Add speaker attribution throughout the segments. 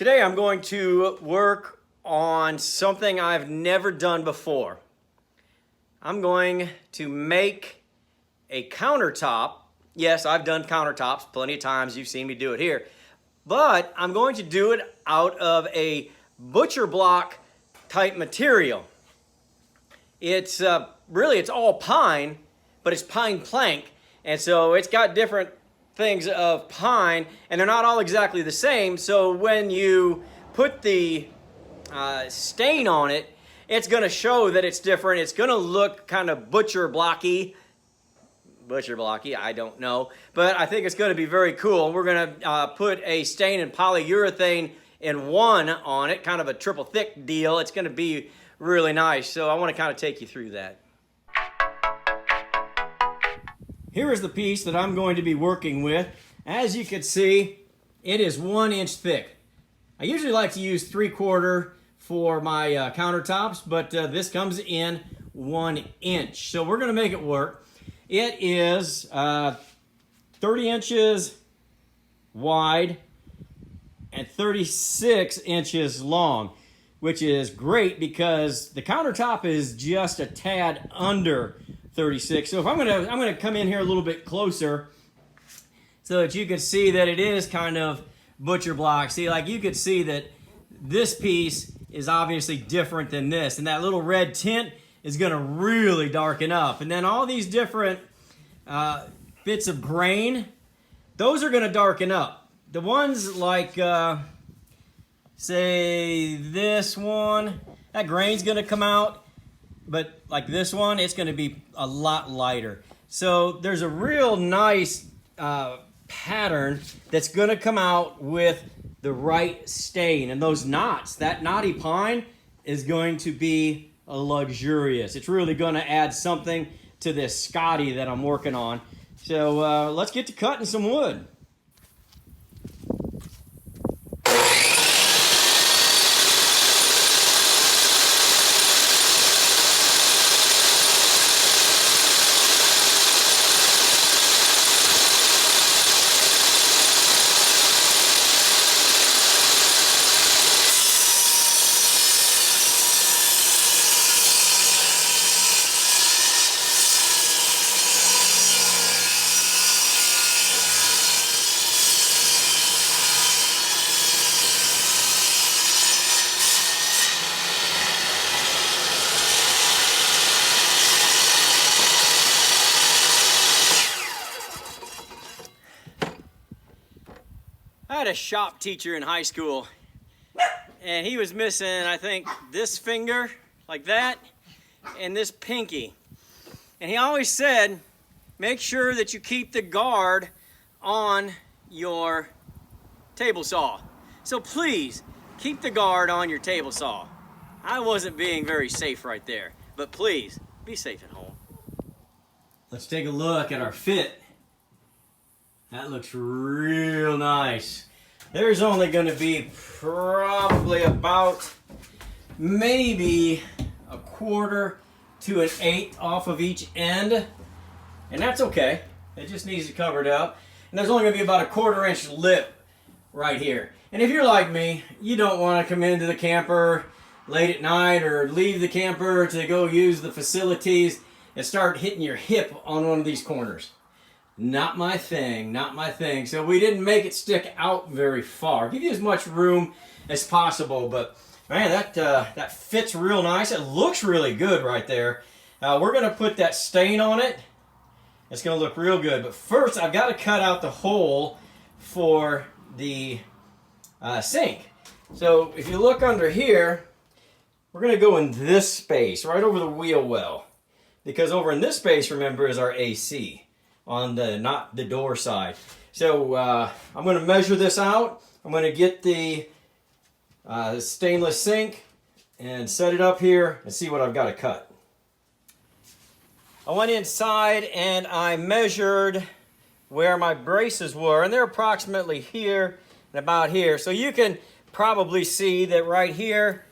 Speaker 1: Today I'm going to work on something I've never done before. I'm going to make a countertop. Yes, I've done countertops plenty of times. You've seen me do it here. But I'm going to do it out of a butcher block type material. It's really, it's all pine, but it's pine plank. And so it's got different things of pine, and they're not all exactly the same. So when you put the stain on it, it's going to show that it's different. It's going to look kind of butcher blocky, I don't know, but I think it's going to be very cool. We're going to put a stain in polyurethane in one on it, kind of a triple thick deal. It's going to be really nice. So I want to kind of take you through that. Here is the piece that I'm going to be working with. As you can see, it is 1 inch thick. I usually like to use 3/4 for my countertops, but this comes in 1 inch. So we're going to make it work. It is 30 inches wide and 36 inches long, which is great because the countertop is just a tad under 36. So if I'm gonna come in here a little bit closer so that you can see that it is kind of butcher block. See, like you could see that this piece is obviously different than this, and that little red tint is gonna really darken up. And then all these different bits of grain, those are gonna darken up. The ones like, say this one, that grain's gonna come out. But like this one, it's going to be a lot lighter. So there's a real nice pattern that's going to come out with the right stain. And those knots, that knotty pine is going to be luxurious. It's really going to add something to this Scotty that I'm working on. So let's get to cutting some wood. I had a shop teacher in high school, and he was missing, I think, this finger, like that, and this pinky. And he always said, make sure that you keep the guard on your table saw. So please, keep the guard on your table saw. I wasn't being very safe right there, but please, be safe at home. Let's take a look at our fit. That looks real nice. There's only going to be probably about maybe 1/4 to 1/8 off of each end. And that's okay. It just needs to cover it up. And there's only going to be about 1/4 inch lip right here. And if you're like me, you don't want to come into the camper late at night or leave the camper to go use the facilities and start hitting your hip on one of these corners. Not my thing, not my thing. So we didn't make it stick out very far. Give you as much room as possible, but man, that fits real nice. It looks really good right there. We're gonna put that stain on it. It's gonna look real good, but first I've got to cut out the hole for the sink. So if you look under here, we're gonna go in this space, right over the wheel well. Because over in this space, remember, is our AC. On the, not the door side. So I'm going to measure this out. I'm going to get the stainless sink and set it up here and see what I've got to cut. I went inside and I measured where my braces were, and they're approximately here and about here. So you can probably see that right here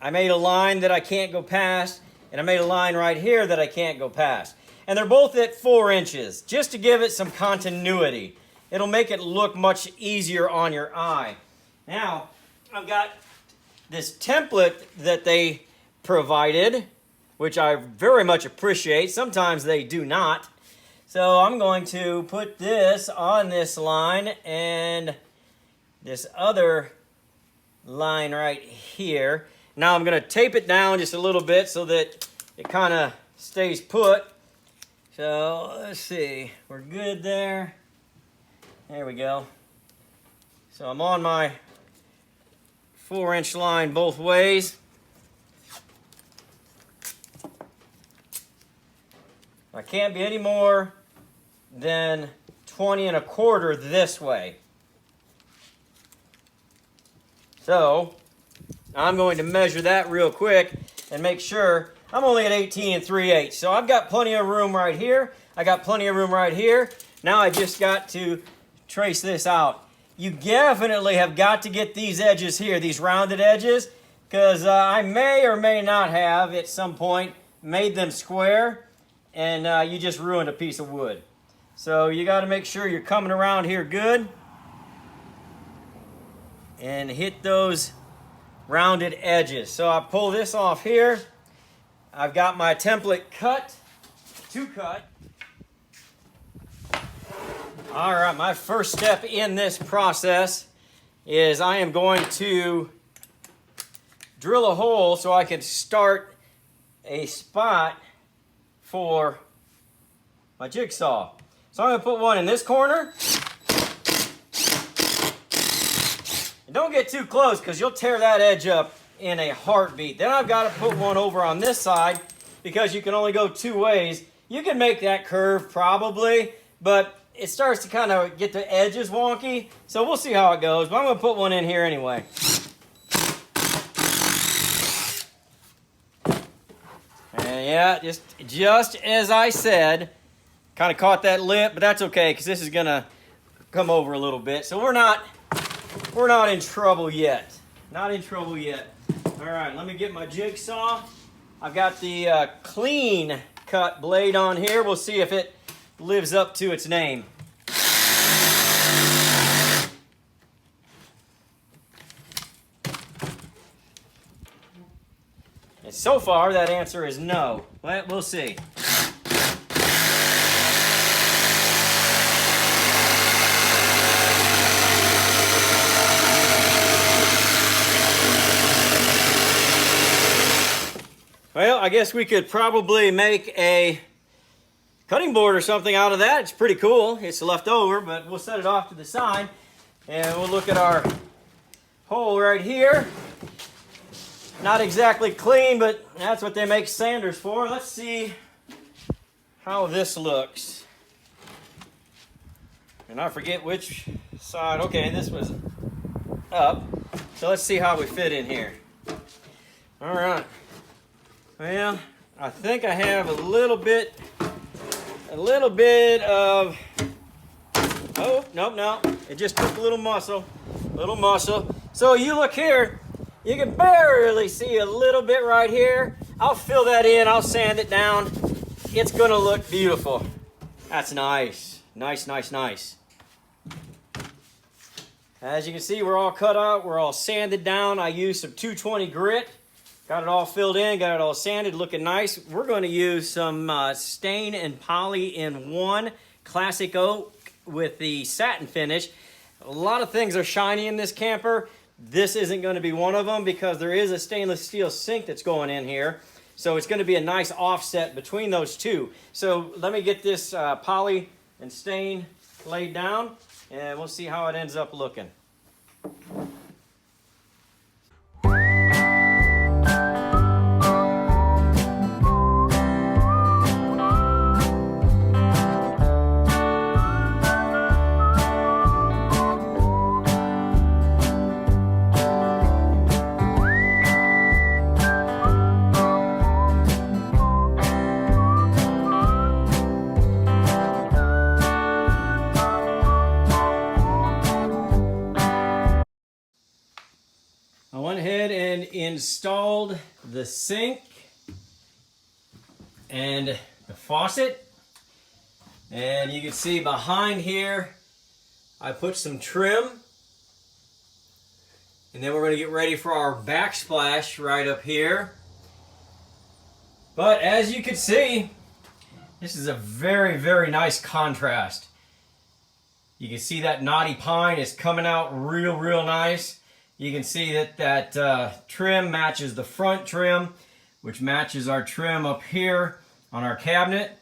Speaker 1: I made a line that I can't go past, and I made a line right here that I can't go past. And they're both at 4 inches, just to give it some continuity. It'll make it look much easier on your eye. Now, I've got this template that they provided, which I very much appreciate. Sometimes they do not. So I'm going to put this on this line and this other line right here. Now I'm going to tape it down just a little bit so that it kind of stays put. So let's see, we're good there. There we go. So I'm on my 4-inch line both ways. I can't be any more than 20 1/4 this way. So I'm going to measure that real quick and make sure I'm only at 18 3/8. So I've got plenty of room right here. I got plenty of room right here. Now I just got to trace this out. You definitely have got to get these edges here, these rounded edges, because I may or may not have at some point made them square, and you just ruined a piece of wood. So you got to make sure you're coming around here good and hit those rounded edges. So I pull this off here. I've got my template cut to cut. All right, my first step in this process is I am going to drill a hole so I can start a spot for my jigsaw. So I'm going to put one in this corner. And don't get too close because you'll tear that edge up in a heartbeat. Then I've got to put one over on this side because you can only go 2 ways. You can make that curve probably, but it starts to kind of get the edges wonky. So we'll see how it goes, but I'm going to put one in here anyway. And yeah, just as I said, kind of caught that lip, but that's okay because this is going to come over a little bit. So we're not in trouble yet. Not in trouble yet. All right, let me get my jigsaw. I've got the clean cut blade on here. We'll see if it lives up to its name. And so far, that answer is no. But we'll see. Well, I guess we could probably make a cutting board or something out of that. It's pretty cool. It's left over, but we'll set it off to the side. And we'll look at our hole right here. Not exactly clean, but that's what they make sanders for. Let's see how this looks. And I forget which side. Okay, this was up. So let's see how we fit in here. All right. Well, I think I have a little bit of, oh, no, it just took a little muscle. So you look here, you can barely see a little bit right here. I'll fill that in, I'll sand it down. It's gonna look beautiful. That's nice. Nice. As you can see, we're all cut out, we're all sanded down. I used some 220 grit. Got it all filled in, got it all sanded, looking nice. We're going to use some stain and poly in 1 classic oak with the satin finish. A lot of things are shiny in this camper. This isn't going to be one of them because there is a stainless steel sink that's going in here. So it's going to be a nice offset between those two. So let me get this poly and stain laid down and we'll see how it ends up looking. Installed the sink and the faucet, and you can see behind here I put some trim And then we're going to get ready for our backsplash right up here. But as you can see, this is a very, very nice contrast. You can see that knotty pine is coming out real, real nice. You can see that that trim matches the front trim, which matches our trim up here on our cabinet.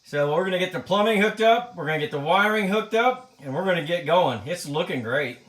Speaker 1: So we're going to get the plumbing hooked up, we're going to get the wiring hooked up, and we're going to get going. It's looking great.